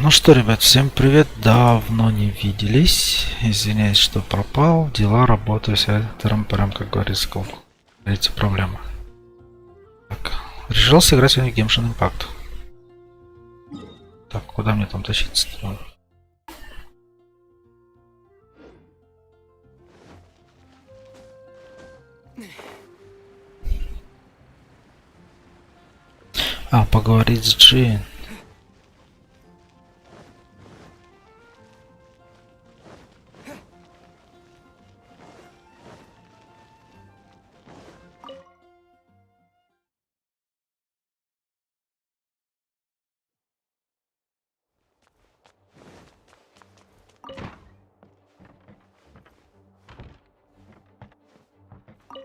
Ну что, ребят, всем привет, давно не виделись, извиняюсь, что пропал, дела, работаю, все тарам-парам, как говорится, эти проблемы. Так, решил сыграть сегодня Genshin Impact. Так, куда мне там тащиться? А, поговорить с Джин.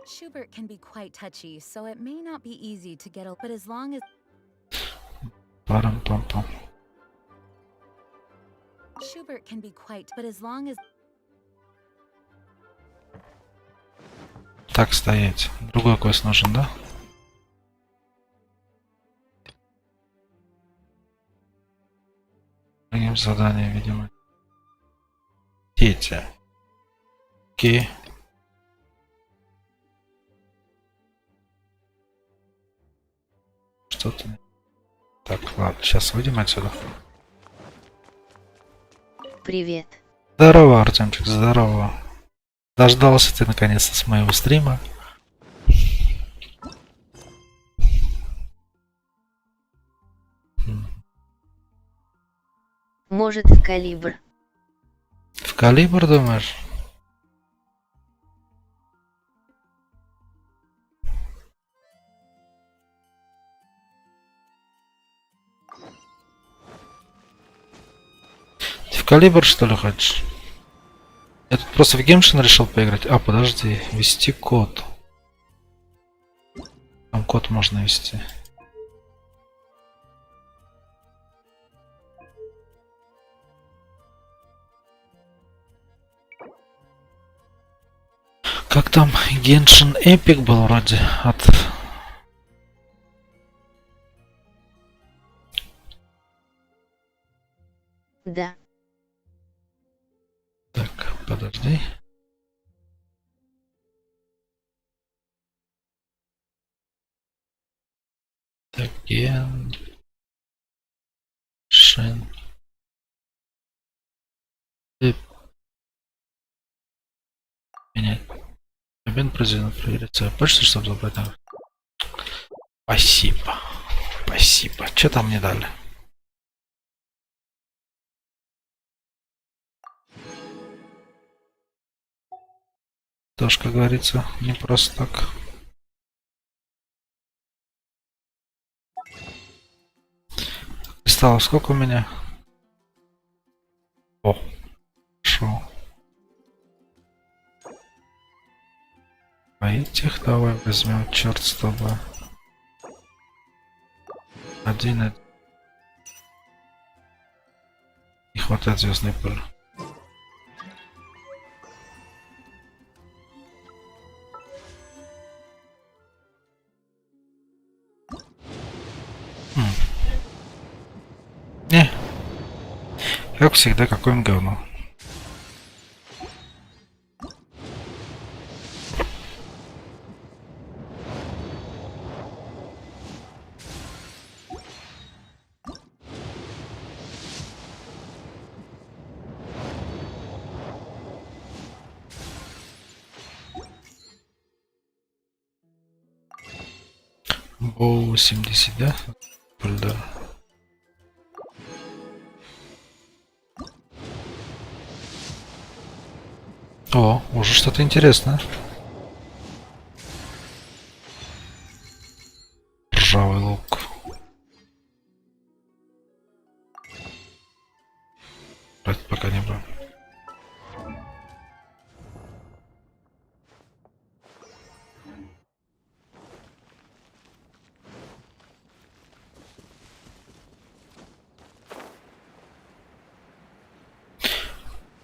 Schubert can be quite touchy, so it may not be easy to get a, but as long as Парам-пам-пам. Schubert can be quite, but as long as Так, стоять. Другой квест нужен, да? Задание, видимо. Дети. Окей. Что-то. Так, ладно, сейчас выйдем отсюда. Привет. Здорово, Артемчик, здорово. Дождался ты наконец-то с моего стрима. Может, в калибр. В калибр, думаешь? Ты в калибр, что ли, хочешь? Я тут просто в Genshin решил поиграть. А, подожди, ввести код. Там код можно ввести. Как там Genshin Epic был вроде от... Да. Так, подожди. Так, Genshin. Менять. Обмен президент проверить свою почту, чтобы забрать. Спасибо. Спасибо. Что там мне дали? Тоже, как говорится, не просто так. Кристаллов сколько у меня? О, хорошо. А этих давай возьмем, черт с тобой. Один. Не хватает звездной пыли. Не. Как всегда, какое-нибудь говно. О, 80, да? Да. О, уже что-то интересное. Ржавый лук. Брать пока не буду.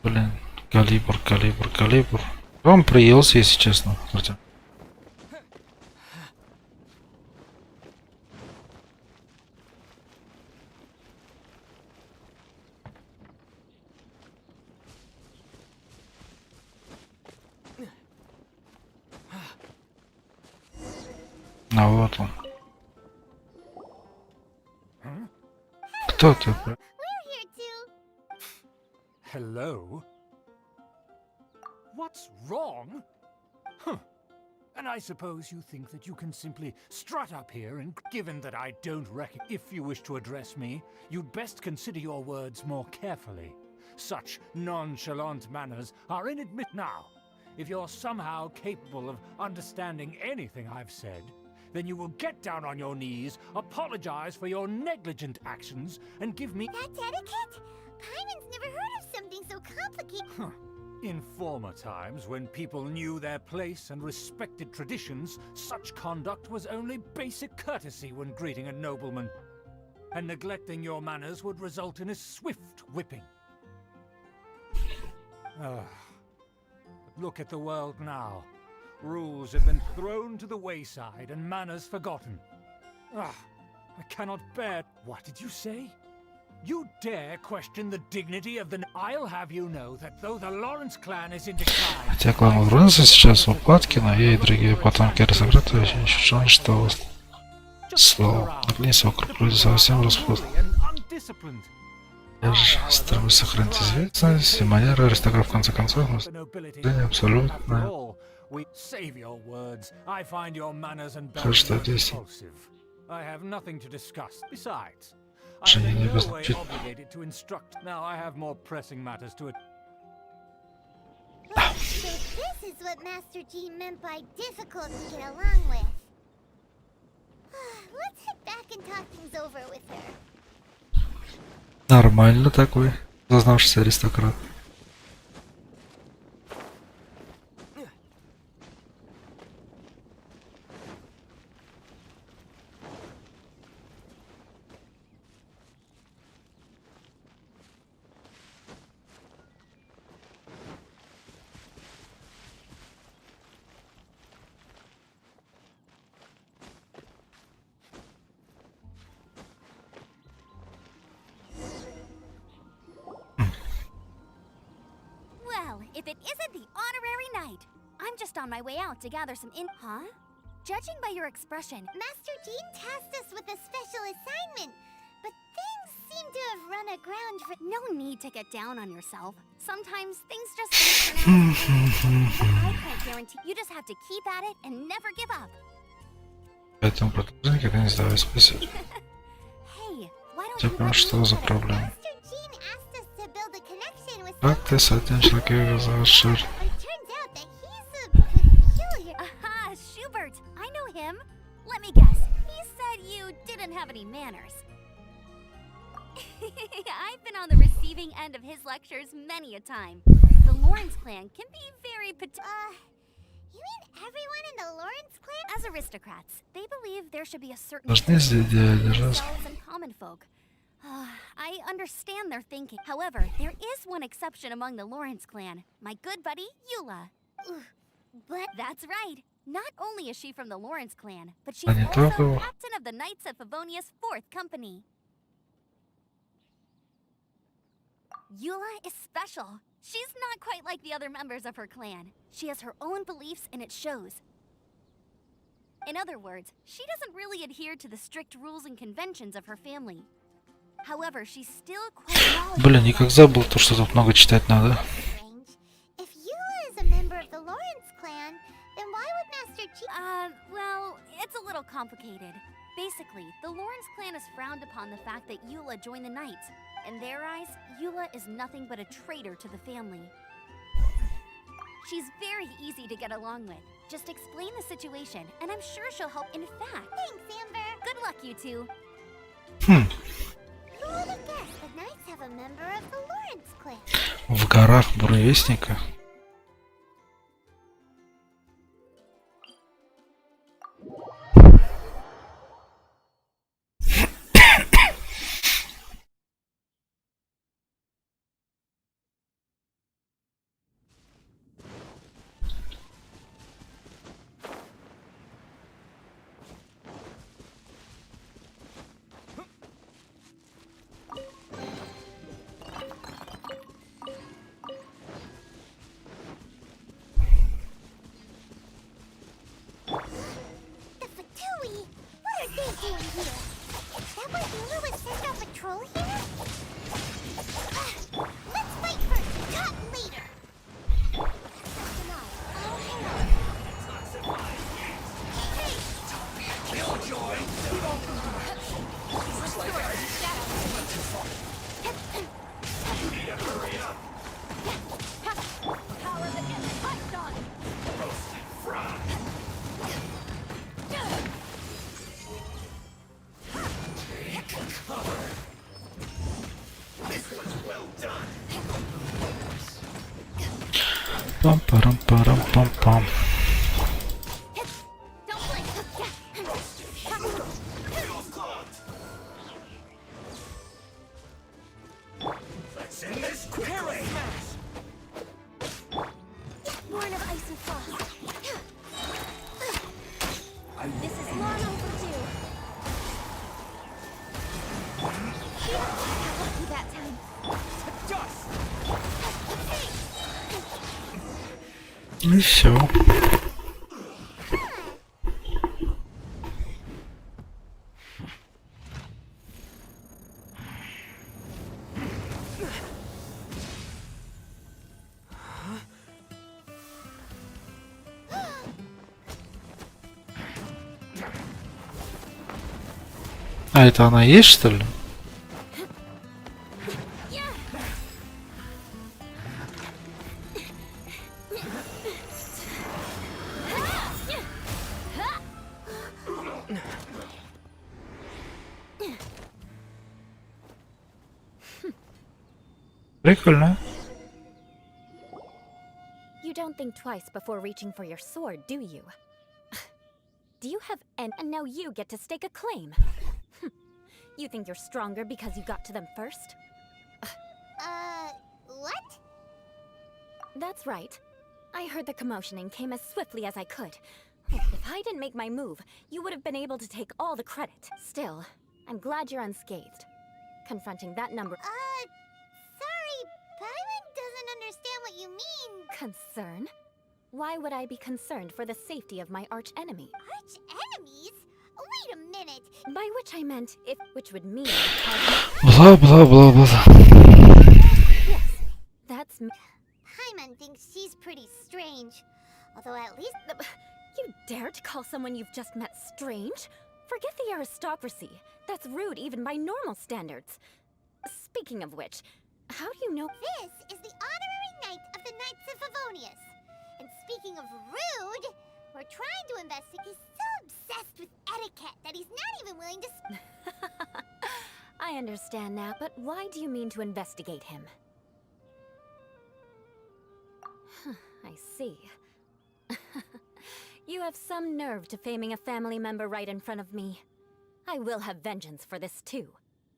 Блин, калибр. Он приелся, если честно, Артем. А вот он. Кто ты? Hello? What's wrong? Huh. And I suppose you think that you can simply strut up here and given that I don't reckon if you wish to address me, you'd best consider your words more carefully. Such nonchalant manners are inadmissible. Now, if you're somehow capable of understanding anything I've said, then you will get down on your knees, apologize for your negligent actions, and give me— That's etiquette? Paimon's never heard of something so complicated. In former times, when people knew their place and respected traditions, such conduct was only basic courtesy when greeting a nobleman. And neglecting your manners would result in a swift whipping. But look at the world now. Rules have been thrown to the wayside and manners forgotten. I cannot bear— What did you say? You dare question the dignity of the— I'll have you know that though the Lawrence clan is in decline— Хотя клан Лоренса сейчас в упадке, но я и другие потомки аристократа очень ощущен, что слово наконец вокруг люди совсем распутаны. Я же стремлюсь сохранить известность и манеры аристократов в конце концов, но абсолютно. Что здесь? Жене не безначительно. So this is what Master G meant by difficult to get along with. Let's head back and talk things over with her. Нормально такой, зазнавшийся аристократ. If it isn't the honorary knight, I'm just on my way out to gather some Huh? Judging by your expression, Master Jean tasked us with a special assignment, but things seem to have run aground for— No need to get down on yourself. Sometimes things just don't turn out. I can't guarantee. You just have to keep at it and never give up. Поэтому продолжай никогда не сдавайся, спасибо. Hey, why don't Я you понял, что за проблема. Master Jean asked us to build a connection with— Как ты с этим человеком завершил? It turns out that he's a peculiar— Aha, Schubert! I know him. Let me guess. He said you didn't have any manners. I've been on the receiving end of his lectures many a time. The Lawrence clan can be very you mean everyone in the Lawrence clan? As aristocrats, they believe there should be a certain— Должны держаться. and common folk. I understand their thinking. However, there is one exception among the Lawrence clan. My good buddy, Eula. But that's right. Not only is she from the Lawrence clan, but she's also captain of the Knights of Favonia's 4th company. Eula is special. She's not quite like the other members of her clan. She has her own beliefs and it shows. In other words, she doesn't really adhere to the strict rules and conventions of her family. However, she's still quite knowledgeable. Блин, никак забыл то, что тут много читать надо. If Eula is a member of the Lawrence clan, then why would Master G— well, it's a little complicated. Basically, the Lawrence clan is frowned upon the fact that Eula joined the Knights. In their eyes, Eula is nothing but a traitor to the family. She's very easy to get along with. Just explain the situation, and I'm sure she'll help. In fact— Thanks, Amber. Good luck, you two. Who would have guessed the Knights have a member of the Lawrence clan? В горах буревестника. Пам-парам-парам-пам-пам. Don't blink. Born of ice and frost. This is long overdue. Got lucky that time. И все. А это она есть, что ли? Прикольно. You don't think twice before reaching for your sword, do you? Do you have and now you get to stake a claim? You think you're stronger because you got to them first? What? That's right. I heard the commotion and came as swiftly as I could. If I didn't make my move, you would have been able to take all the credit. Still, I'm glad you're unscathed. Confronting that number... Sorry, Paimon doesn't understand what you mean. Concern? Why would I be concerned for the safety of my arch-enemy? Arch-enemies? Wait a minute. By which I meant if... which would mean... Бла-бла-бла-бла. Yes, that's... Paimon thinks she's pretty strange. Although at least... You dare to call someone you've just met strange? Forget the aristocracy. That's rude even by normal standards. Speaking of which, how do you know... This is the honorary knight of the Knights of Favonius. And speaking of rude, we're trying to investigate. He's so obsessed with etiquette that he's not even willing to... I understand now, but why do you mean to investigate him? I see. You have some nerve to faming a family member right in front of me. I will have vengeance for this too.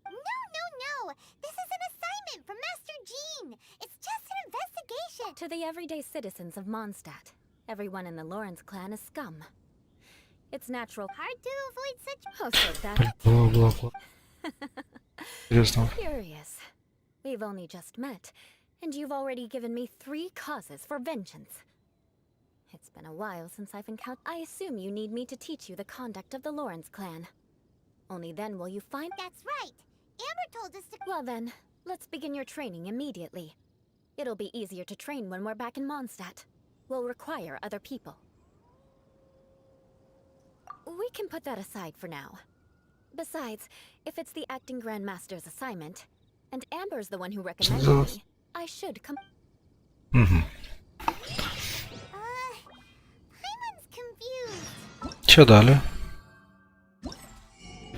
No. This is an assignment from Master Jean. It's just an investigation. To the everyday citizens of Mondstadt, everyone in the Lawrence clan is scum. It's natural. Hard to avoid such... Oh, so that... Бла-бла-бла. Интересно. Curious. We've only just met, and you've already given me 3 causes for vengeance. It's been a while since I've encountered... I assume you need me to teach you the conduct of the Lawrence clan. Only then will you find... That's right. Amber told us to... Well then, let's begin your training immediately. It'll be easier to train when we're back in Mondstadt. We'll require other people. We can put that aside for now. Besides, if it's the acting Grandmaster's assignment, and Amber's the one who recommended me, I should come... Угу. Paimon's confused. Че далее?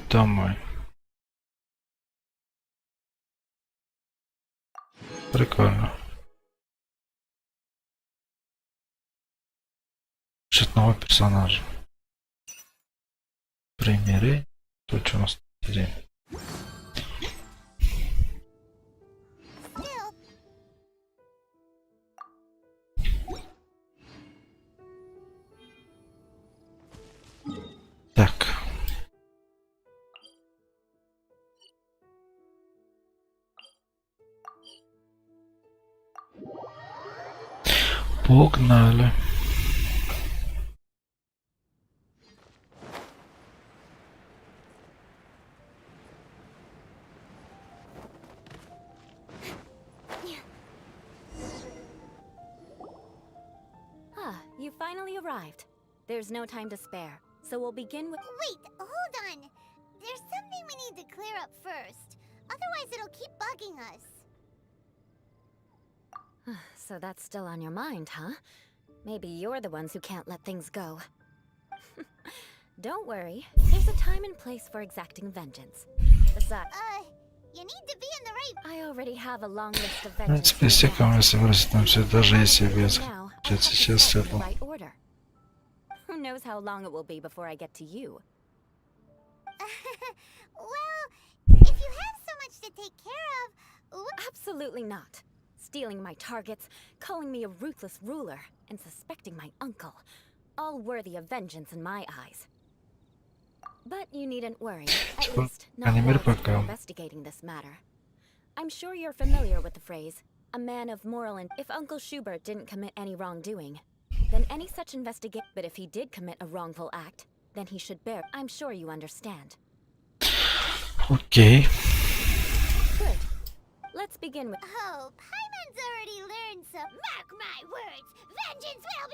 Домой. Прикольно. Что-то нового персонажа. Примеры. Тут что у нас день? Still, Так. Погнали. You finally arrived. There's no time to spare, so we'll begin with... wait, hold on. There's something we need to clear up first. Otherwise it'll keep bugging us. So that's still on your mind, huh? Maybe you're the ones who can't let things go. Don't worry, there's a time and place for exacting vengeance. Besides, You need to be in the right... I already have a long list of В vengeance. принципе, с всякого если выразить нам все, даже если без. Now, Сейчас in the это. right order. Who knows how long it will be before I get to you? Well, if you have so much to take care of, Absolutely not. Stealing my targets, calling me a ruthless ruler, and suspecting my uncle. All worthy of vengeance in my eyes. But you needn't worry. At least, not Анимир while I'm пока. investigating this matter. I'm sure you're familiar with the phrase, a man of moral and if Uncle Schubert didn't commit any wrongdoing, then any such investigate. But if he did commit a wrongful act, then he should bear. I'm sure you understand. Окей. Good. Let's begin with. oh, Paimon's already learned some. Mark my words, vengeance will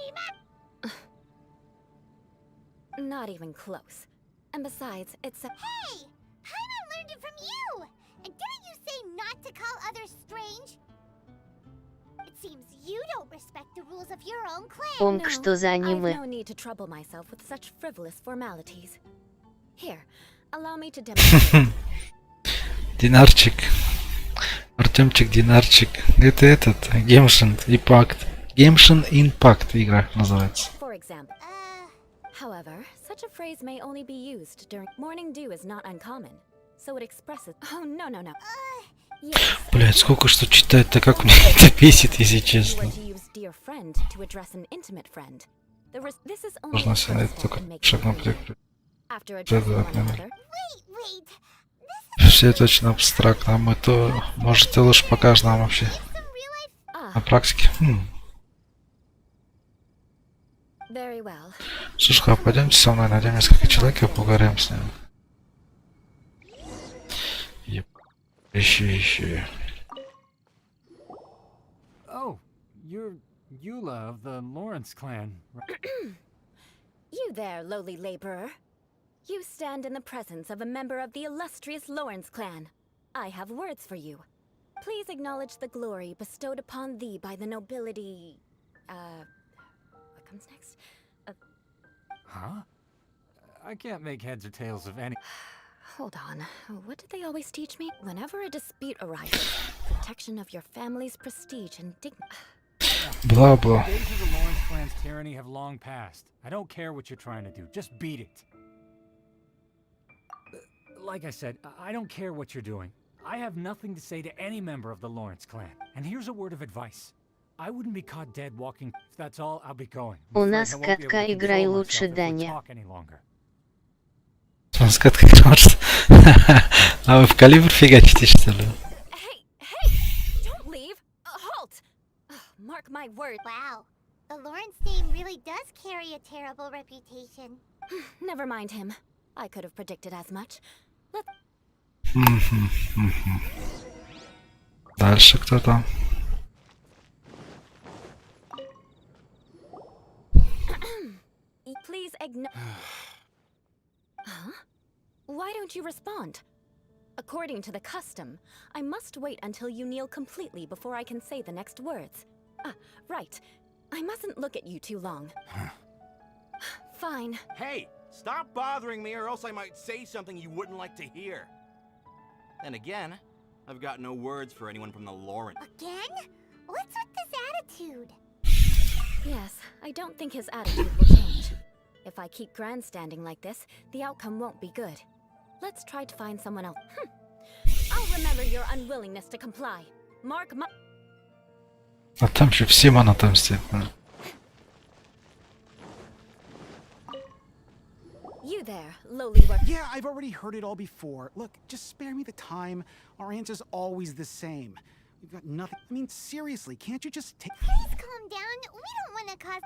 be Not even close. And besides, it's a. Hey! Paimon learned it from you! And didn't you say not to call others strange? It seems you don't respect the rules of your own clan. Онг, что за I've аниме? no need to trouble myself with such frivolous formalities. Here, allow me to demonstrate. Динарчик. Артемчик, Динарчик. Это этот. Genshin Impact. Genshin Impact игра называется. For example. However, such a phrase may only be used during morning dew is not uncommon, so it expresses. Oh no. Yes. Блять, сколько что читать-то, как мне это бесит, если If you честно. were to use dear friend to address an intimate friend, this is only Можно a себе на first это step только in making шагнуть. agreement. After addressing one another, Wait, Все точно абстрактно, а мы то... Может, ты лучше покажешь нам вообще some real life. на практике. Very well. Слушай, пойдемте со мной, найдем несколько человек и поговорим с ними. Ищи. Oh, you're Eula of the Lawrence clan. You there, lowly laborer. You stand in the presence of a member of the illustrious Lawrence clan. I have words for you. Please acknowledge the glory bestowed upon thee by the nobility. What comes next? Huh? I can't make heads or tails of any. Hold on. What did they always teach me? Whenever a dispute arises, protection of your family's prestige and dignity. Бла-бла. The days of the Lawrence clan's tyranny have long passed. I don't care what you're trying to do. Just beat it. Like I said, I don't care what you're doing. I have nothing to say to any member of the Lawrence clan. And here's a word of advice. I wouldn't be caught dead walking. If that's all, I'll be going. У нас катка, играй лучше, Даня. Скатка игра, что? А вы в калибр фигачите, что ли? Hey! Don't leave! Halt! Mark my word. Wow, the Lawrence name really does carry a terrible reputation. Never mind him. I could have predicted as much. Дальше кто там? Please ignore. Huh? Why don't you respond? According to the custom, I must wait until you kneel completely before I can say the next words. Ah, right. I mustn't look at you too long. Fine. Hey, stop bothering me or else I might say something you wouldn't like to hear. Then again, I've got no words for anyone from the Lawrence. Again? What's with this attitude? Yes, I don't think his attitude will change. If I keep grandstanding like this, the outcome won't be good. Let's try to find someone else. I'll remember your unwillingness to comply. Mark my... А там же всем он отомстит. You there, lowly work. Yeah, I've already heard it all before. Look, just spare me the time. Our answer's always the same. We've got nothing. I mean, seriously, can't you just take... Please calm down. We don't want to cause...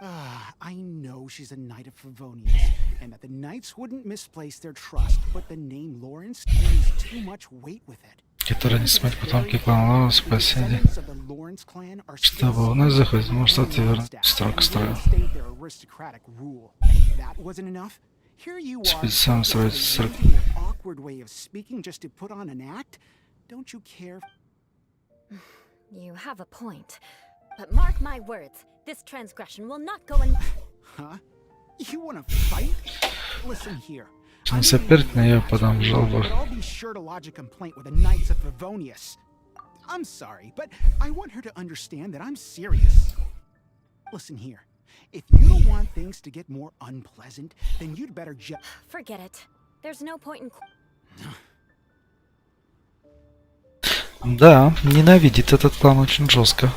I know she's a knight of Favonius, and that the knights wouldn't misplace their trust, but the name Lawrence carries too much weight with it. Который не смыть потомки клана спасения. Descendants of the Lawrence clan are still Чтобы у нас заходит, может, отвернуть строк строил. reinstate their aristocratic rule. That wasn't enough. Here you are, Специально строить строк. inventing an awkward way of speaking just to put on an act. Don't you care? You have a point. But mark my words, this transgression will not go in... Huh? You want to fight? Listen here. Не соперник, но я подам жалобу. But I'll be sure to lodge a complaint with the Knights of Favonius. I'm sorry, but I want her to understand that I'm serious. Listen here. If you don't want things to get more unpleasant, then you'd better just... Forget it. There's no point in... Да, ненавидит этот клан очень жестко.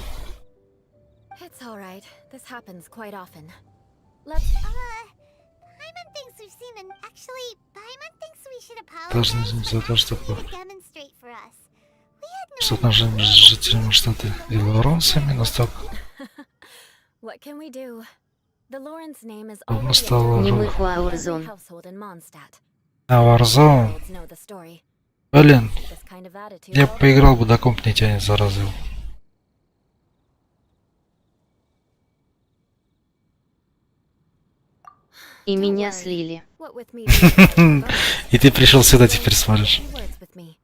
It's alright. This happens quite often. Let's... Paimon thinks we've seen an... Actually, Paimon thinks we should Должны apologize за for то, что asking you to demonstrate for us. We had no соотношение с жителями штата и лоронцами настолько What can we do? The Lauren's name is давно already стало Немых every Warzone. household in Mondstadt. на Warzone. Olds know the story. Блин, This kind of attitude я already- поиграл бы, до комп не тянет, зараза. И Don't меня worry. слили. What with me being out of И ты пришел сюда, теперь смотришь. few words with me.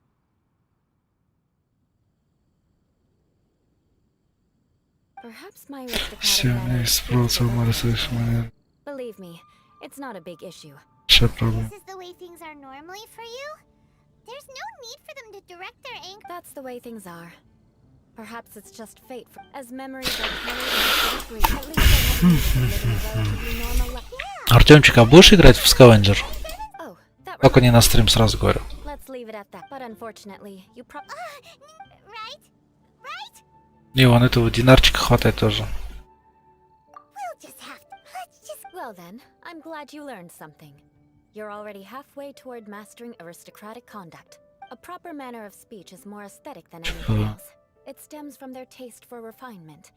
Perhaps my Все, aristocratic не manners исправился в моей совершенно Believe me, it's not a big issue. большая проблема. This is the way things are normally for you? There's no need for them to direct their anger. That's the way things are. Perhaps it's just fate for as memories are carried in at least I have living a relatively normal life. Артемчик, а будешь играть в Скавенджер? Oh, that Только не на стрим, сразу говорю. Let's leave it at that. But unfortunately, you Right? Right? И вон этого динарчика хватает тоже. We'll just have to... Let's just... Well then, I'm glad you learned something. You're already halfway toward mastering aristocratic conduct. A proper manner of speech is more aesthetic than anything else. It stems from their taste for refinement.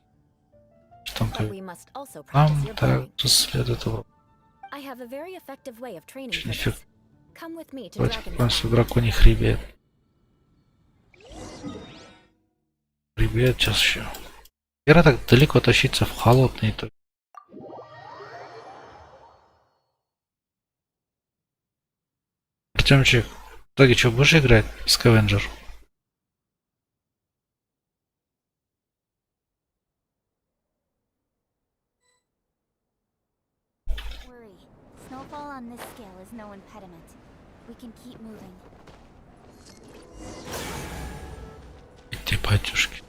Там But как we must also practice нам your boring. также следует его I have a very effective way of training for Нифиг. this. Come with me to против нашего Dragon's драконий хребет. Хребет сейчас еще. Хера так далеко тащиться в холодный то. Артемчик, в итоге что, будешь играть в Скавенджер? Worry. Snowfall on this scale is no impediment. We can keep moving. Ты, батюшки.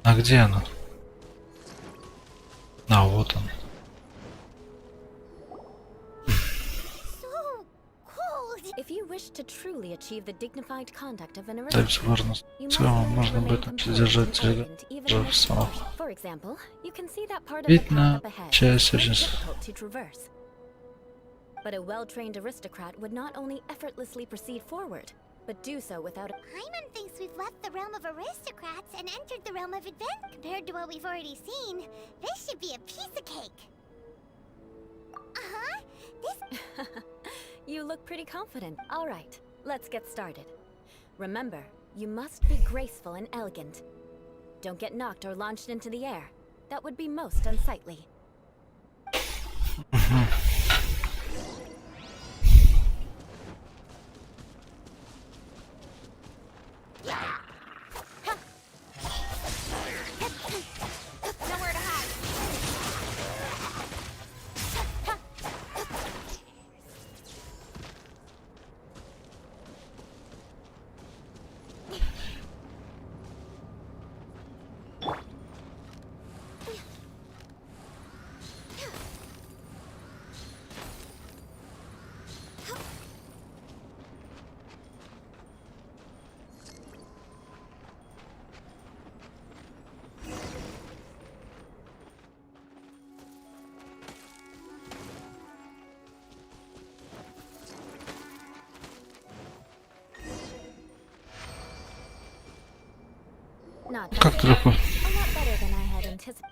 А где она? А, вот он. So cold! If you wish to truly achieve the dignified conduct of an Да, aristocrat, возможно, you в целом must можно remain будет composed держать and телегу elegant even же amidst в самом. storm. For example, you can see that part of the Видно, path up ahead часть is very очень difficult to traverse. But a well-trained aristocrat would not only effortlessly proceed forward, but do so without a... Paimon thinks we've left the realm of aristocrats and entered the realm of adventure. Compared to what we've already seen, this should be a piece of cake. Uh-huh. This... You look pretty confident. All right, let's get started. Remember, you must be graceful and elegant. Don't get knocked or launched into the air. That would be most unsightly. Nowhere to hide. Not Как bad. ты такой? A lot better than I had anticipated.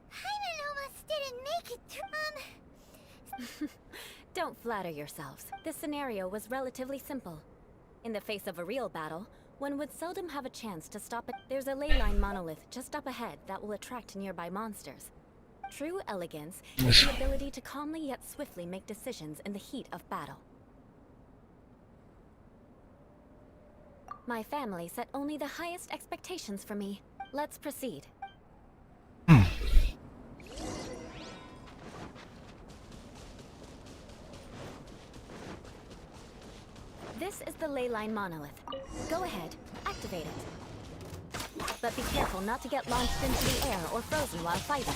Paimon almost didn't make it through. Don't flatter yourselves. This scenario was relatively simple. In the face of a real battle, one would seldom have a chance to stop it. There's a ley line monolith just up ahead that will attract nearby monsters. True elegance is the ability to calmly yet swiftly make decisions in the heat of battle. My family set only the highest expectations for me. Let's proceed. This is the ley line monolith. Go ahead, activate it. But be careful not to get launched into the air or frozen while fighting.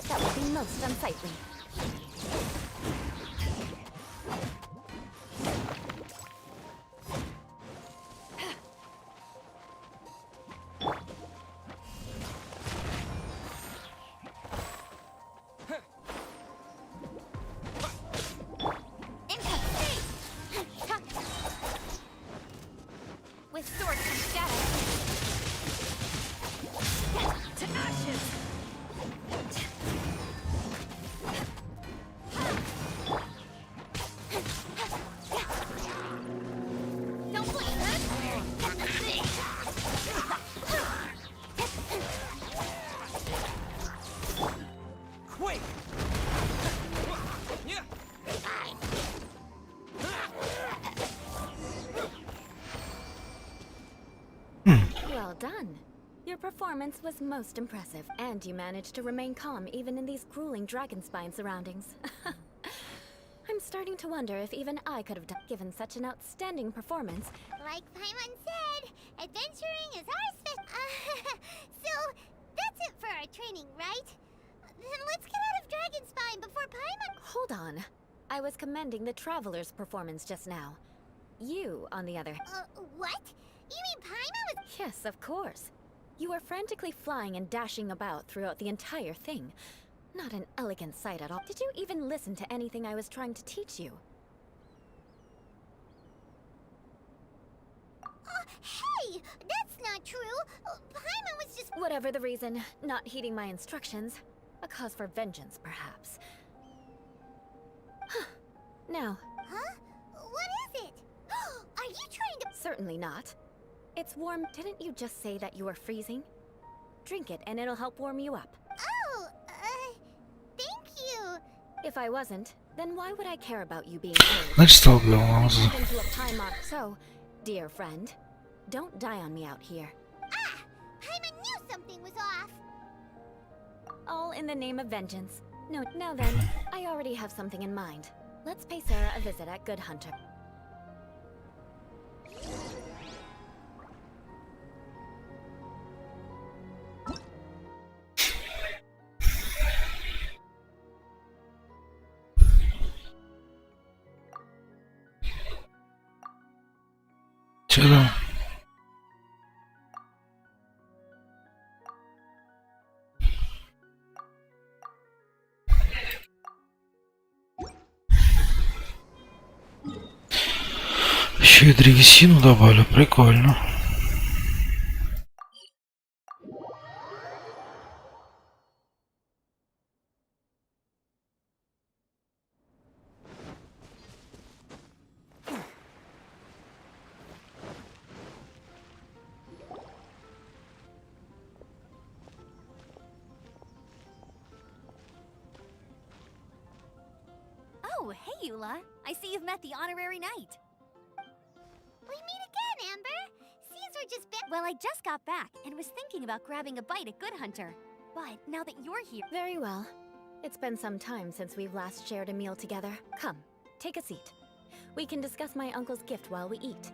That would be most unsightly. Well done. Your performance was most impressive, and you managed to remain calm even in these grueling dragon spine surroundings. I'm starting to wonder if even I could have given such an outstanding performance. Like Paimon said, adventuring is our so, that's it for our training, right? Then let's get out of Dragon Spine before Paimon— Hold on. I was commending the Traveler's performance just now. You, on the other hand— what? You mean Paimon was— Yes, of course. You were frantically flying and dashing about throughout the entire thing. Not an elegant sight at all. Did you even listen to anything I was trying to teach you? Hey! That's not true! Paimon was just— Whatever the reason, not heeding my instructions. A cause for vengeance, perhaps. Now. Huh? What is it? Are you trying to— Certainly not. It's warm. Didn't you just say that you were freezing? Drink it and it'll help warm you up. Oh, thank you! If I wasn't, then why would I care about you being cold? Значит, стал бля, Алмаз. Into a time mark. So, dear friend, don't die on me out here. Ah! Paimon knew something was off! All in the name of vengeance. No, now then, I already have something in mind. Let's pay Sarah a visit at Good Hunter. Че там? Еще и древесину добавили, прикольно. Oh, hey, Eula. I see you've met the honorary knight. We meet again, Amber. Seems we're just Well, I just got back and was thinking about grabbing a bite at Good Hunter. But now that you're here— Very well. It's been some time since we've last shared a meal together. Come, take a seat. We can discuss my uncle's gift while we eat.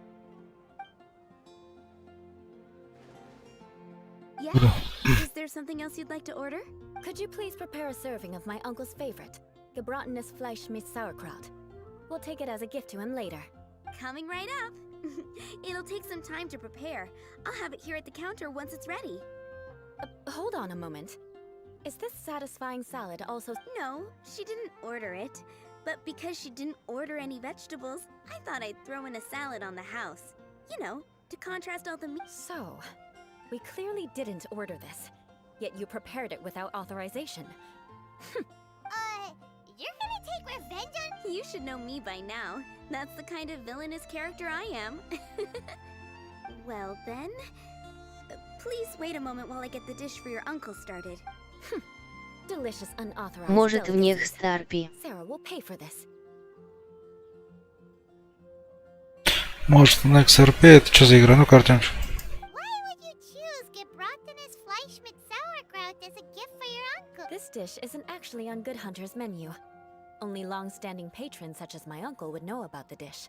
Yeah? Is there something else you'd like to order? Could you please prepare a serving of my uncle's favorite, gebrotenes Fleisch mit Sauerkraut? We'll take it as a gift to him later. Coming right up. It'll take some time to prepare. I'll have it here at the counter once it's ready. Hold on a moment. Is this satisfying salad also— No, she didn't order it. But because she didn't order any vegetables, I thought I'd throw in a salad on the house. You know, to contrast all the meat. So, we clearly didn't order this, yet you prepared it without authorization. You're gonna take revenge on— You should know me by now. That's the kind of villainous character I am. Well then, please wait a moment while I get the dish for your uncle started. Delicious unauthorized Может, в них delicacies. Старпи. Sarah will pay for this. Может, на XRP это что за игра? Ну, картиночку. Why would you choose gebrotenes Fleisch mit Sauerkraut as a gift for your uncle? This dish isn't actually on Good Hunter's menu. Only long-standing patrons such as my uncle would know about the dish.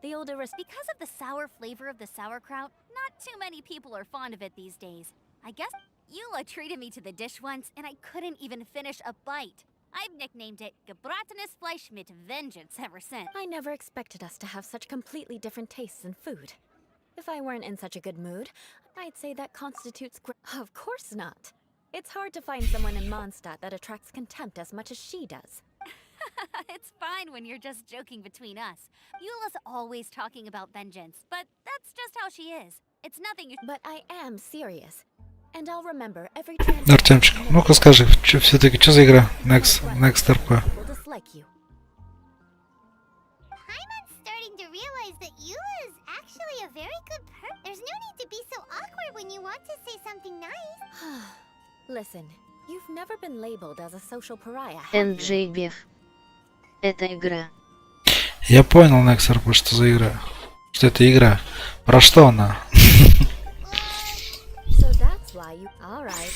The older Because of the sour flavor of the sauerkraut, not too many people are fond of it these days. I guess Eula treated me to the dish once, and I couldn't even finish a bite. I've nicknamed it Gebratenes Fleisch mit Vengeance ever since. I never expected us to have such completely different tastes in food. If I weren't in such a good mood, I'd say that constitutes Of course not. It's hard to find someone in Mondstadt that attracts contempt as much as she does. It's fine when you're just joking between us. Eula's always talking about vengeance, but that's just how she is. It's nothing you... But I am serious. And I'll remember every Артемчик, ну-ка скажи, что все-таки, что за игра? Next RP. will dislike you. Paimon's starting to realize that Eula is actually a very good person. There's no need to be so awkward when you want to say something nice. Listen, you've never been labeled as a social pariah, have you? NJ Бех. Это игра. Я понял, Next RP, что за игра. Что это игра. Про что она? So that's why you... Alright.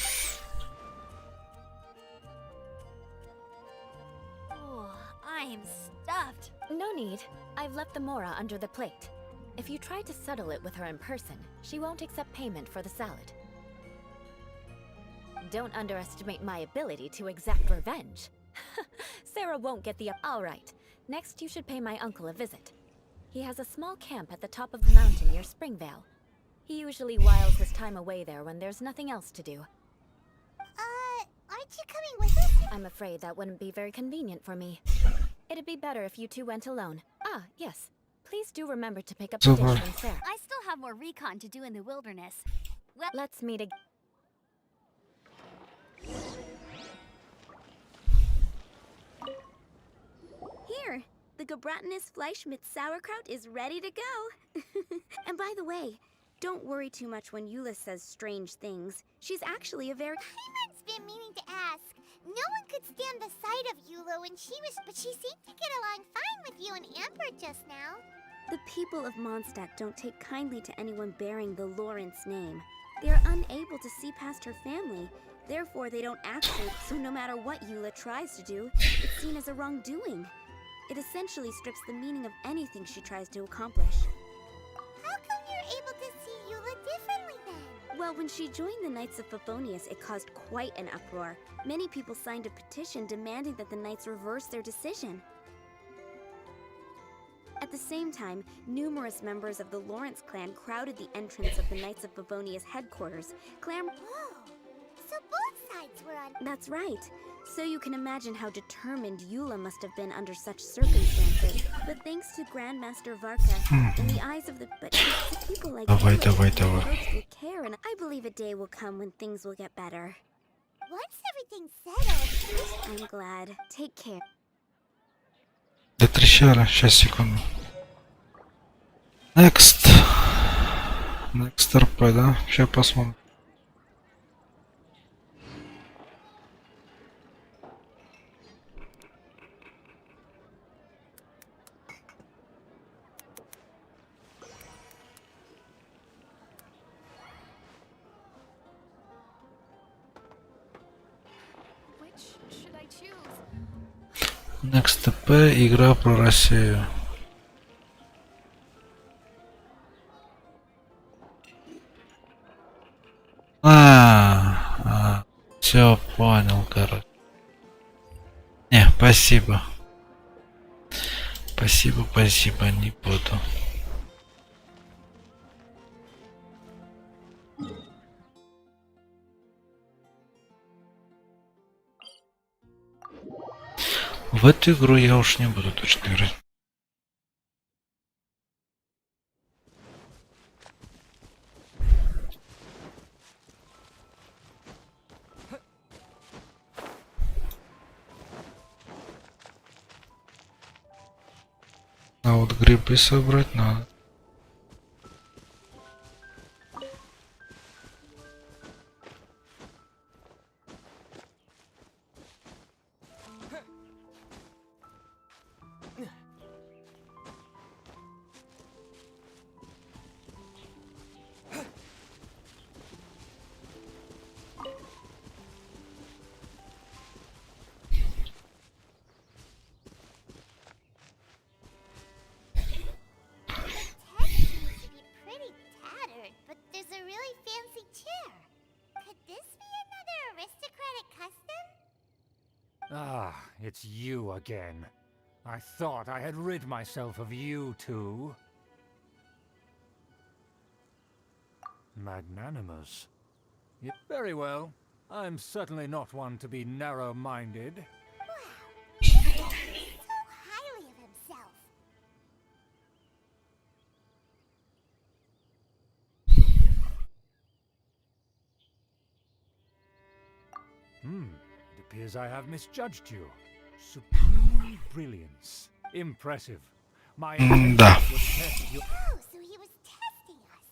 Oh, I'm stuffed. No need. I've left the mora under the plate. If you try to settle it with her in person, she won't accept payment for the salad. Don't underestimate my ability to exact revenge. Sarah won't get the... Alright. Next, you should pay my uncle a visit. He has a small camp at the top of the mountain near Springvale. He usually whiles his time away there when there's nothing else to do. Aren't you coming with us? I'm afraid that wouldn't be very convenient for me. It'd be better if you two went alone. Ah, yes. Please do remember to pick up the dish when Sarah... I still have more recon to do in the wilderness. Well, Let's meet again. Here, the Gebratenes Fleisch mit Sauerkraut is ready to go. And by the way, don't worry too much when Eula says strange things. She's actually a very... Paimon's been meaning to ask. No one could stand the sight of Eula when she was... But she seemed to get along fine with you and Amber just now. The people of Mondstadt don't take kindly to anyone bearing the Lawrence name. They are unable to see past her family. Therefore, they don't act her, so no matter what Eula tries to do, it's seen as a wrongdoing. It essentially strips the meaning of anything she tries to accomplish. How come you're able to see Eula differently then? Well, when she joined the Knights of Favonius, it caused quite an uproar. Many people signed a petition demanding that the Knights reverse their decision. At the same time, numerous members of the Lawrence clan crowded the entrance of the Knights of Favonius headquarters, Whoa! So both sides were on... That's right. So you can imagine how determined Eula must have been under such circumstances. But thanks to Grandmaster Varka, in the eyes of the... But to people like Давай. approach with care, and I believe a day will come when things will get better. Once everything's settled... I'm glad. Take care. Дотрещали. Сейчас, секунду. Next RP, да? Сейчас посмотрим. Next TP, игра про Россию. Все понял, короче. Не, спасибо. Спасибо, не буду. В эту игру я уж не буду точно играть. А вот грибы собрать надо. honored, but there's a really fancy chair. Could this be another aristocratic custom? Ah, it's you again. I thought I had rid myself of you two. Magnanimous. Very well. I'm certainly not one to be narrow-minded. Wow. So highly of himself. It appears I have misjudged you. Supreme brilliance. Impressive. My Да. would test your... Oh, so he was testing us.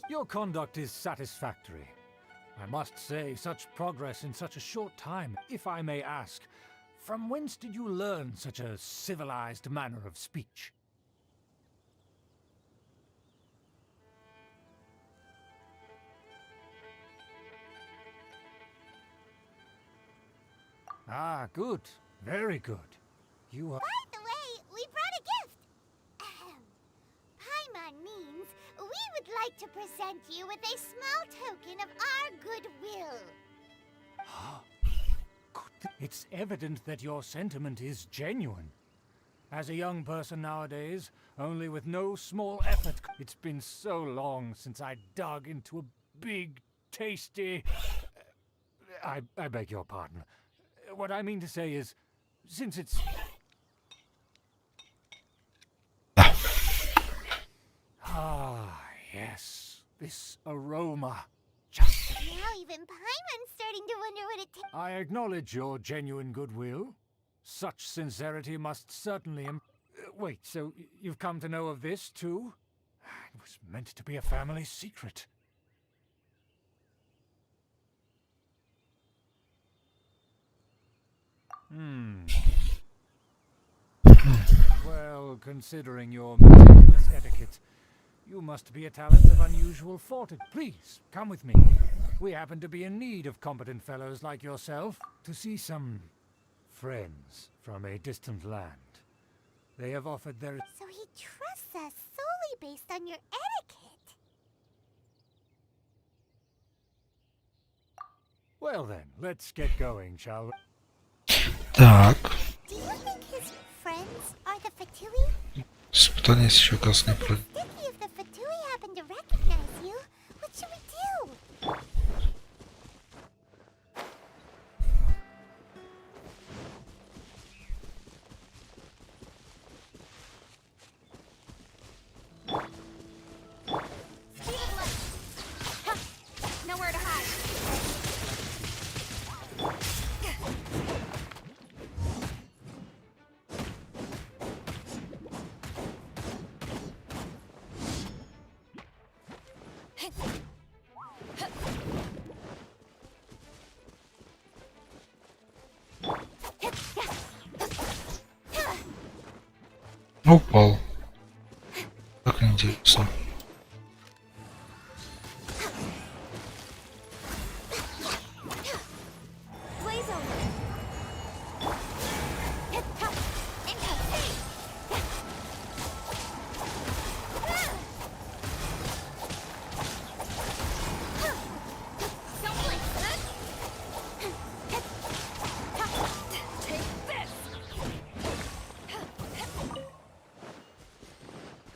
Your conduct is satisfactory. I must say, such progress in such a short time, if I may ask, from whence did you learn such a civilized manner of speech? Ah, good. Very good. You are... By the way, we brought a gift. Ahem. Paimon means we would like to present you with a small token of our goodwill. It's evident that your sentiment is genuine. As a young person nowadays, only with no small effort... It's been so long since I dug into a big, tasty... I beg your pardon. What I mean to say is, since it's... Ah, yes. This aroma. Just... Now even Paimon's starting to wonder what it takes. I acknowledge your genuine goodwill. Such sincerity must certainly... wait, so you've come to know of this, too? It was meant to be a family secret. Well, considering your meticulous etiquette, you must be a talent of unusual fortitude. Please, come with me. We happen to be in need of competent fellows like yourself to see some friends from a distant land. They have offered their... So he trusts us solely based on your etiquette. Well then, let's get going, shall we? Так. Do you think his friends are the Fatui? Испытание еще раз не пройдет. Sticky, if the Fatui happen to recognize you, what should we do? Speed of light. Huh. Nowhere to hide. Упал. Как интересно. Blaze over.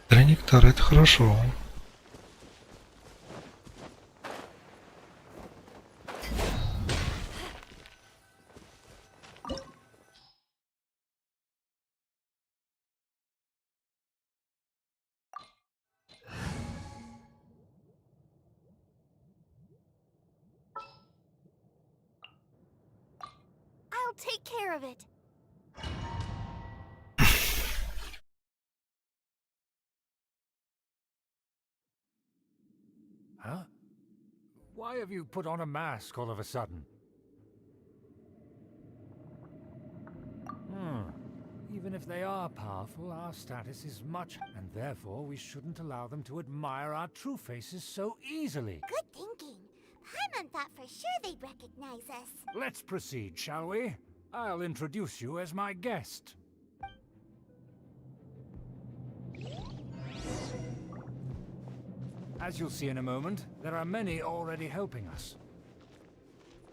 Для нектара это хорошо. I'll take care of it. Huh? Why have you put on a mask all of a sudden? Even if they are powerful, our status is much, and therefore we shouldn't allow them to admire our true faces so easily. Good thinking. Paimon thought for sure they'd recognize us. Let's proceed, shall we? I'll introduce you as my guest. As you'll see in a moment, there are many already helping us.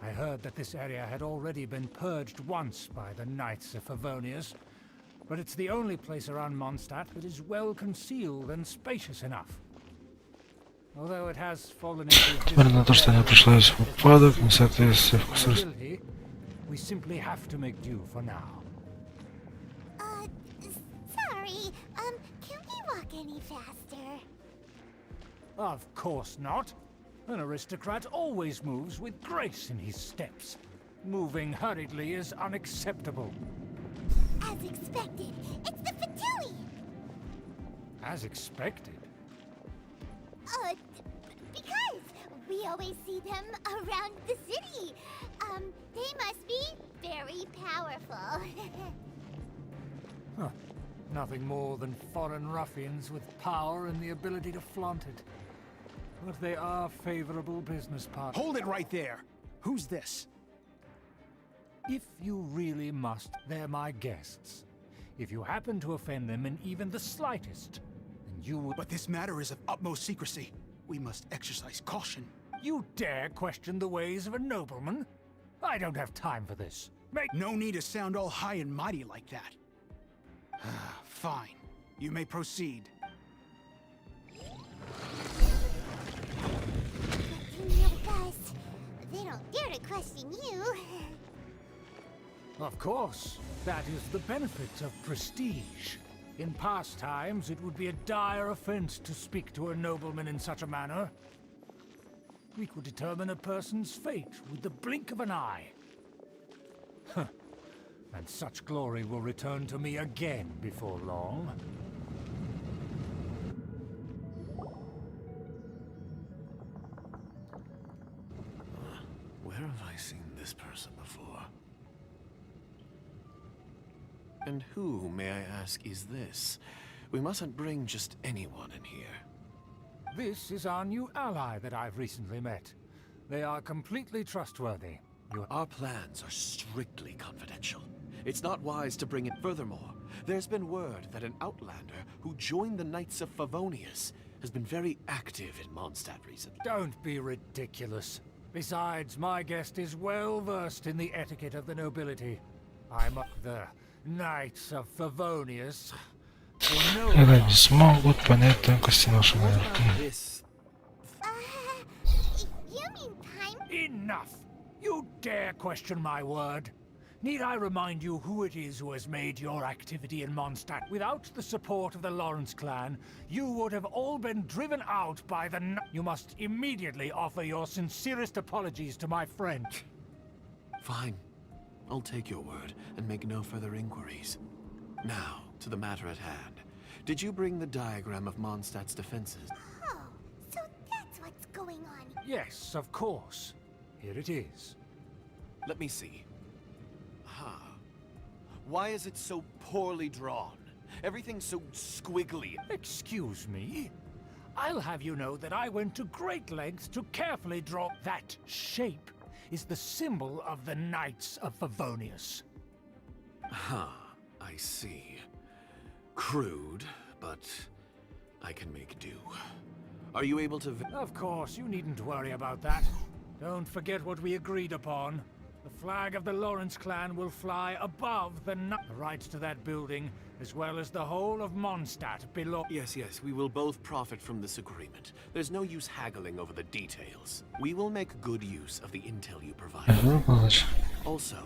I heard that this area had already been purged once by the Knights of Favonius, but it's the only place around Mondstadt that is well concealed and spacious enough. Although it has fallen Несмотря на то, что не пришлось в упадок, несоответствие вкусу. we simply have to make do for now. Sorry, can we walk any faster? Of course not. An aristocrat always moves with grace in his steps. Moving hurriedly is unacceptable. As expected, it's the Fatui! As expected? Because we always see them around the city. They must be very powerful. Huh. Nothing more than foreign ruffians with power and the ability to flaunt it. But they are favorable business partners. Hold it right there. Who's this? If you really must, they're my guests. If you happen to offend them in even the slightest, then you would... But this matter is of utmost secrecy. We must exercise caution. You dare question the ways of a nobleman? I don't have time for this. No need to sound all high and mighty like that. Fine. You may proceed. You know, Gus, they don't dare to question you. Of course. That is the benefit of prestige. In past times, it would be a dire offense to speak to a nobleman in such a manner. We could determine a person's fate with the blink of an eye. Huh. And such glory will return to me again before long. Where have I seen this person before? And who, may I ask, is this? We mustn't bring just anyone in here. This is our new ally that I've recently met. They are completely trustworthy. Our plans are strictly confidential. It's not wise to bring it. Furthermore, there's been word that an outlander who joined the Knights of Favonius has been very active in Mondstadt recently. Don't be ridiculous. Besides, my guest is well versed in the etiquette of the nobility. I'm the Knights of Favonius. Когда не смогут понять тонкости нашего мира. You mean time? Enough! You dare question my word? Need I remind you who it is who has made your activity in Mondstadt? Without the support of the Lawrence clan, you would have all been driven out by the... You must immediately offer your sincerest apologies to my friend. Fine. I'll take your word and make no further inquiries. Now, to the matter at hand. Did you bring the diagram of Mondstadt's defenses? Oh, so that's what's going on. Yes, of course. Here it is. Let me see. Why is it so poorly drawn? Everything's so squiggly. Excuse me? I'll have you know that I went to great lengths to carefully draw... That shape is the symbol of the Knights of Favonius. I see. Crude, but I can make do. Are you able to... Of course, you needn't worry about that. Don't forget what we agreed upon. The flag of the Lawrence clan will fly above the rights to that building, as well as the whole of Mondstadt below. Yes, we will both profit from this agreement. There's no use haggling over the details. We will make good use of the intel you provide. Also,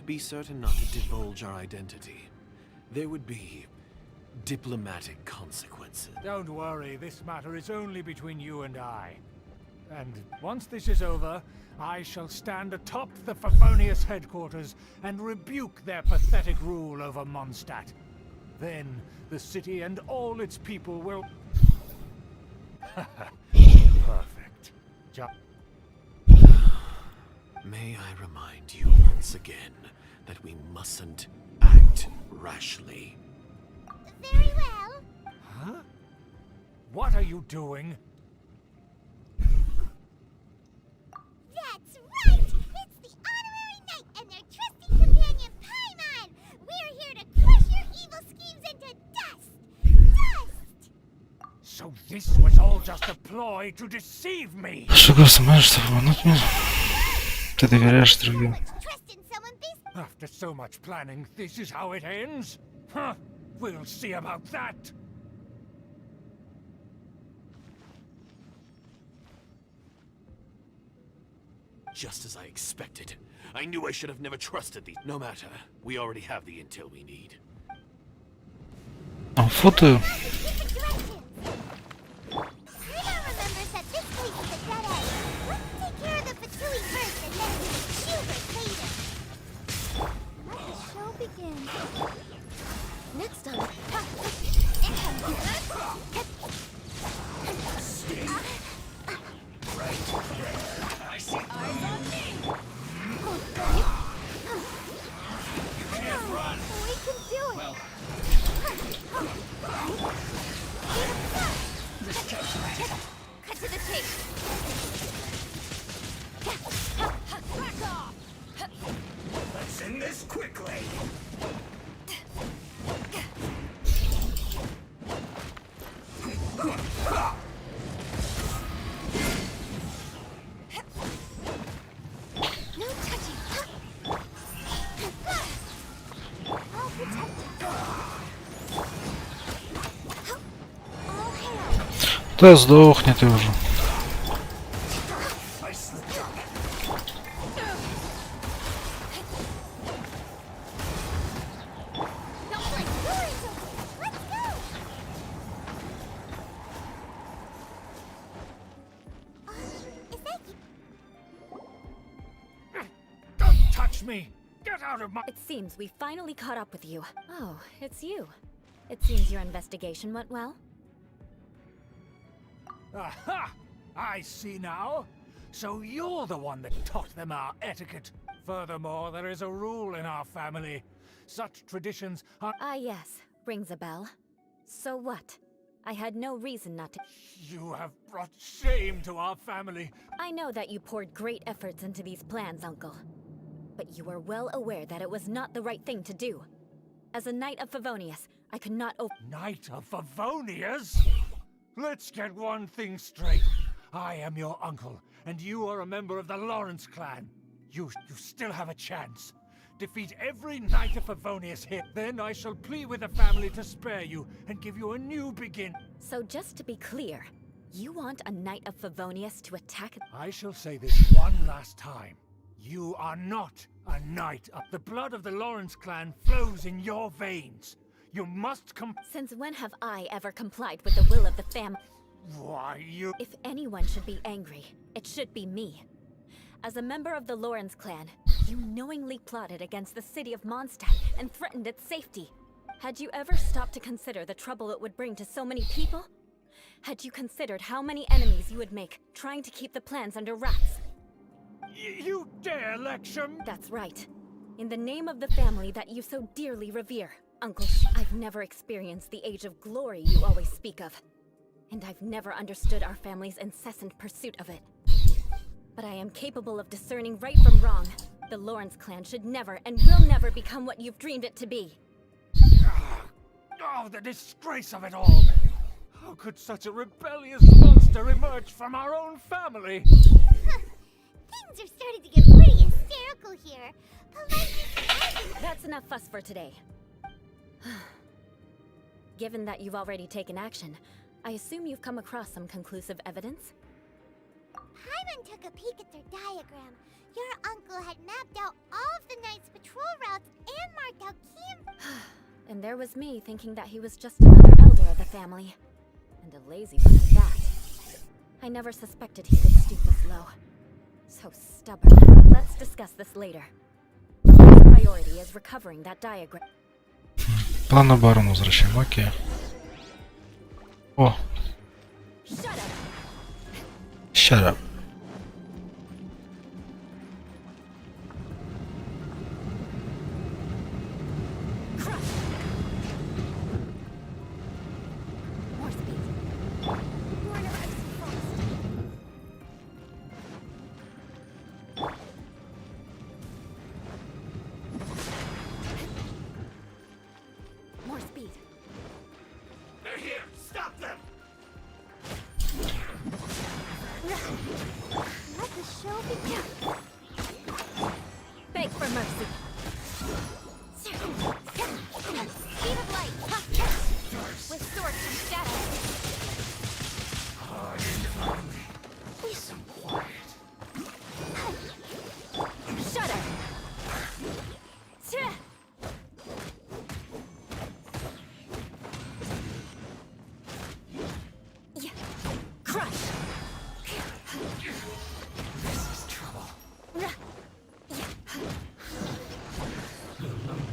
be certain not to divulge our identity. There would be diplomatic consequences. Don't worry, this matter is only between you and I. And once this is over, I shall stand atop the Favonius headquarters and rebuke their pathetic rule over Mondstadt. Then the city and all its people will... Perfect. May I remind you once again that we mustn't act rashly. Very well. Huh? What are you doing? That's right! It's the honorary knight and their trusty companion Paimon! We're here to crush your evil schemes into dust! Dust! So This was all just a ploy to deceive me. Что сможешь, чтобы обмануть меня? Ты доверяешь другим. Trust in someone based. After so much planning, this is how it ends? Huh? We'll see about that. Just as I expected. I knew I should have never trusted these. No matter. We already have the intel we need. Фото. Prima remembers that this place is a dead end. Let's take care of the patooey first and then we can shoot it later. Let the show begin. Next time. I see. Eyes on me. Run. We can do it. Well, Cut to the chase. Back off. let's end this quickly. No touching. I'll protect you. All hail. Да сдохни ты уже. I slipped up. Don't play stories over. Let's go. Is that you? Don't touch me. Get out of my... It seems we finally caught up with you. Oh, it's you. It seems your investigation went well. Aha! I see now. So you're the one that taught them our etiquette. Furthermore, there is a rule in our family. Such traditions are... Ah, yes. Rings a bell. So what? I had no reason not to. You have brought shame to our family. I know that you poured great efforts into these plans, Uncle. But you were well aware that it was not the right thing to do. As a Knight of Favonius, I could not Knight of Favonius? Let's get one thing straight. I am your uncle, and you are a member of the Lawrence clan. You still have a chance. Defeat every Knight of Favonius here. Then I shall plead with the family to spare you and give you a new begin. So just to be clear, you want a Knight of Favonius to attack? I shall say this one last time. You are not a knight. The blood of the Lawrence clan flows in your veins. You must Since when have I ever complied with the will of the family? Why, you... If anyone should be angry, it should be me. As a member of the Lawrence clan, you knowingly plotted against the city of Mondstadt and threatened its safety. Had you ever stopped to consider the trouble it would bring to so many people? Had you considered how many enemies you would make trying to keep the plans under wraps? You dare lecture me? That's right. In the name of the family that you so dearly revere, Uncle I've never experienced the age of glory you always speak of. And I've never understood our family's incessant pursuit of it. But I am capable of discerning right from wrong. The Lawrence clan should never and will never become what you've dreamed it to be. Oh, the disgrace of it all! How could such a rebellious monster emerge from our own family? Things are starting to get pretty hysterical here. That's enough fuss for today. Given that you've already taken action, I assume you've come across some conclusive evidence? Paimon took a peek at their diagram. Your uncle had mapped out all of the Knight's patrol routes and marked out key... And there was me thinking that he was just another elder of the family. And a lazy one at that. I never suspected he could stoop this low. So stubborn. Let's discuss this later. His priority is recovering that diagram. План на барон возвращаем, окей. О! Shut up. More speed. Warner arrives fast. More speed. They're here! Stop them!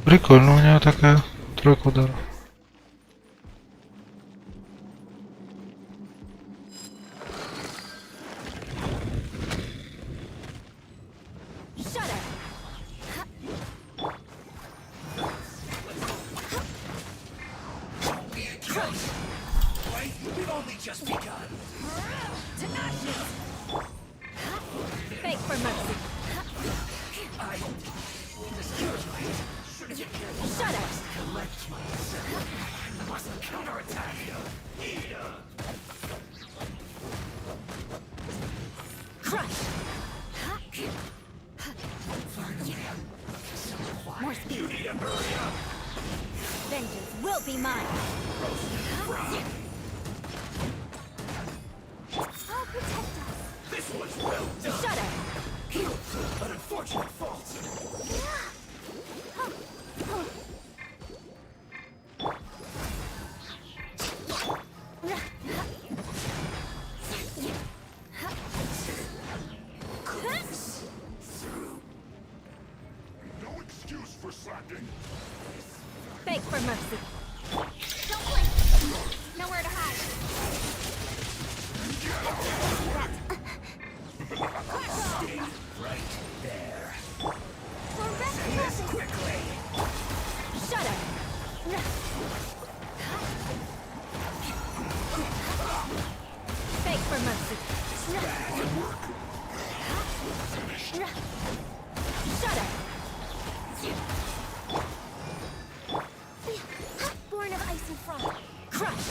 Прикольно у него такая тройка ударов. More speed. Vengeance will be mine. I'll protect us. This was well done. Shut up. An unfortunate fault. No excuse for slacking. Beg for mercy. Don't blink. Nowhere to hide. Stay right there. For rescue. Quickly. Shut up. Beg for mercy. Shut up. Born of icy frost. Crush.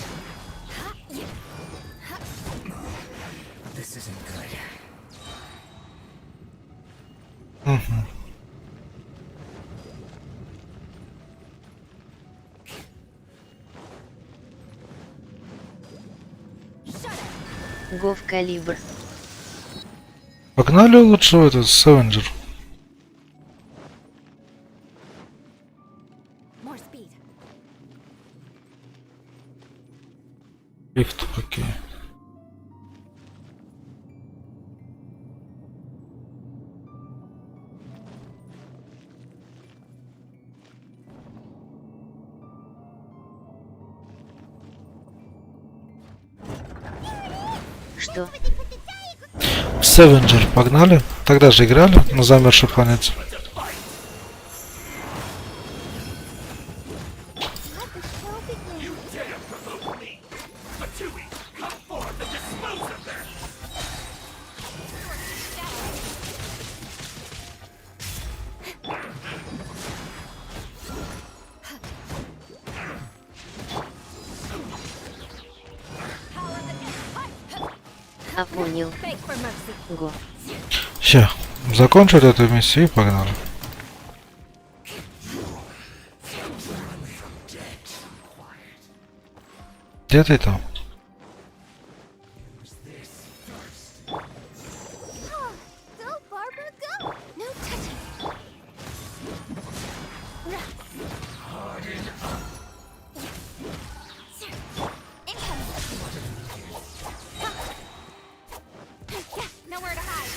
This isn't good. Гов калибр. Погнали лучше в этот Севенджер. More speed. Лифт, окей. Что? Севенджер, погнали? Тогда же играли на замерзшей планете. Let the show begin. You dare provoke me! Fatui, come forth and dispose of them! А понял. Beg for mercy. Го. Ща, закончу эту миссию и погнали. Где ты там? Go, Barbara, go. No touching. Incoming. Nowhere to hide.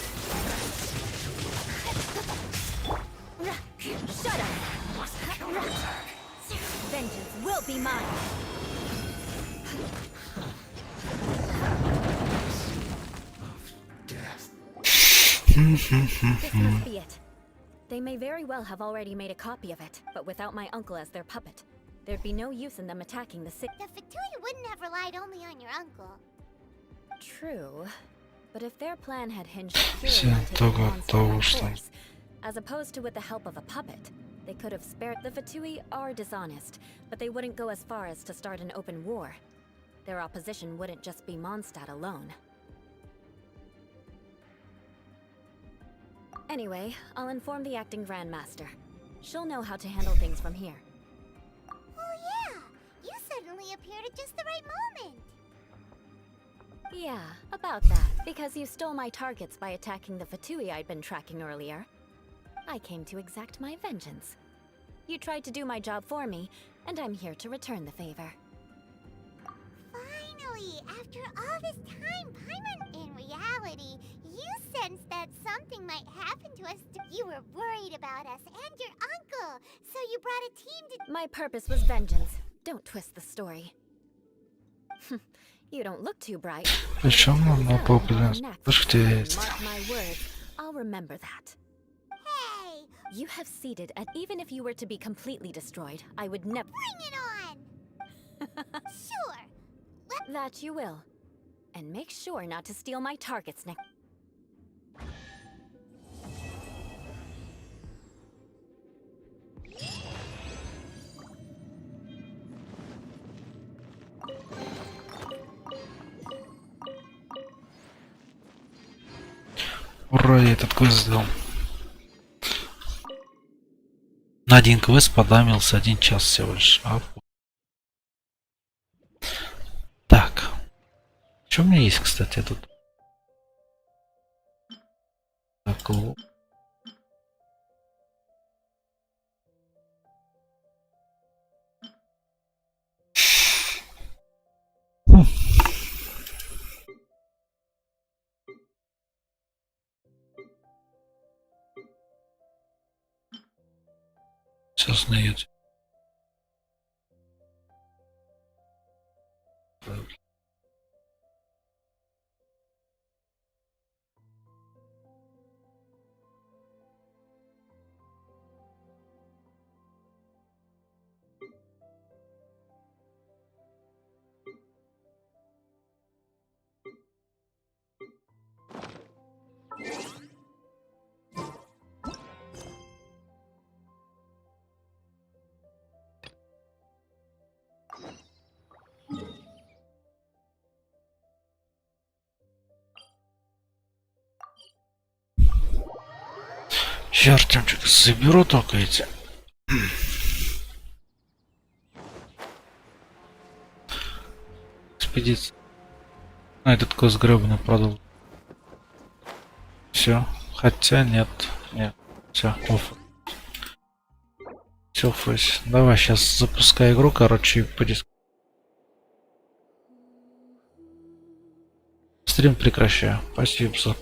Shut up. Vengeance will be mine. This must be it. They may very well have already made a copy of it, but without my uncle as their puppet, there'd be no use in them attacking the city. The Fatui wouldn't have relied only on your uncle. True, but if their plan had hinged purely Всё, on taking только monsters того, by что- force, as opposed to with the help of a puppet, they could have spared. The Fatui are dishonest, but they wouldn't go as far as to start an open war. Their opposition wouldn't just be Mondstadt alone. Anyway, I'll inform the acting Grandmaster. She'll know how to handle things from here. Oh yeah, you suddenly appeared at just the right moment. Yeah, about that. Because you stole my targets by attacking the Fatui I'd been tracking earlier. I came to exact my vengeance. You tried to do my job for me, and I'm here to return the favor. Finally, after all this time, Paimon, in reality, something might happen to us. You were worried about us and your uncle, so you brought a team to... My purpose was vengeance. Don't twist the story. You don't look too bright. Причем на популярно. Слушайте, Mark my words, I'll remember that. Hey, You have seeded, and even if you were to be completely destroyed, I would never. bring it on! Sure. That you will. And make sure not to steal my targets next. ура, я этот квест сделал. На один квест подамился 1 час всего лишь. Так. Что у меня есть, кстати, тут? Так, сейчас на YouTube. Я, Артемчик, заберу только эти. Экспедиция. А, этот квест гребаный продал. Все. Хотя нет. Нет. Все. Все, фейс. Давай сейчас запускай игру, короче, по диску. Стрим прекращаю. Спасибо за